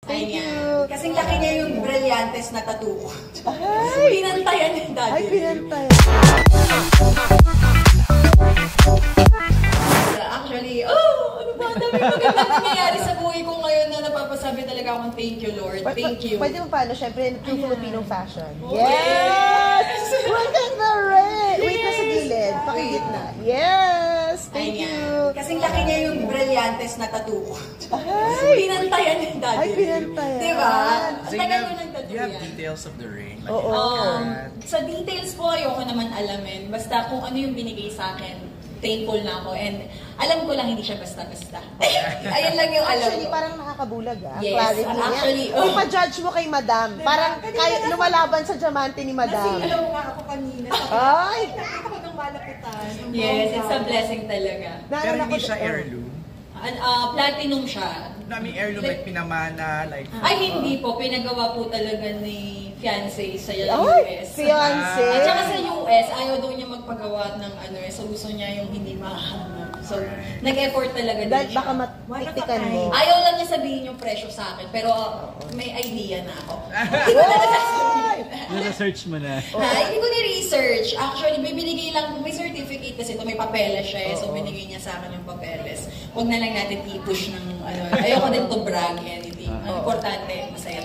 Thank you. Kasing laki niya yung brillantes na tattoo. Pinantayan ni Daddy. Ay, pinantayan. Actually, ano ba? Dami magandang nangyayari sa buhay ko ngayon na napapasabi talaga akong thank you, Lord. Thank you. Pwede mo paano? Siyempre, true Filipino fashion. Yes! Look at the red! Wait na sa gilid. Pakigitna. Yes! Thank you. Kasing laki niya yung brillantes na tattoo. Pinantayan ni Daddy. Ay, pinantayan. Diba? Ang tagal ko ng tattoo you have yan. details of the ring. Like Sa details po, ayoko naman alamin. Basta kung ano yung binigay sa akin, thankful na ako. And alam ko lang, hindi siya basta-basta. Ayun lang yung alam Actually, ko. parang nakakabulag Yes, clarity actually, niya. Kung pa-judge mo kay Madam, parang kaya lumalaban sa diamante ni Madam. Kasi alam mo nga ako kanina. Ay! Nakita ko ng malapitan. Yes, it's a blessing talaga. Pero hindi siya heirloom. Platinum siya. Heirloom like pinamana, like... Ay, hindi po. Pinagawa po talaga ni fiancé sa Ay! US. Fiancé! At saka sa US, ayaw daw niya magpagawa ng so gusto niya yung hindi mahal. So, nag-effort talaga din Dahil siya. baka matiktikan mo. Ayaw lang niya sabihin yung presyo sa akin, pero may idea na ako. Hindi ko na nasasabihin. Nasa-search mo na. Hindi ko ni-research. Actually, binigay lang, may certificate kasi ito, may papeles siya so binigay niya sa akin yung papeles. Huwag na lang natin i-push ng ayoko din to brag anything. Ang importante, masaya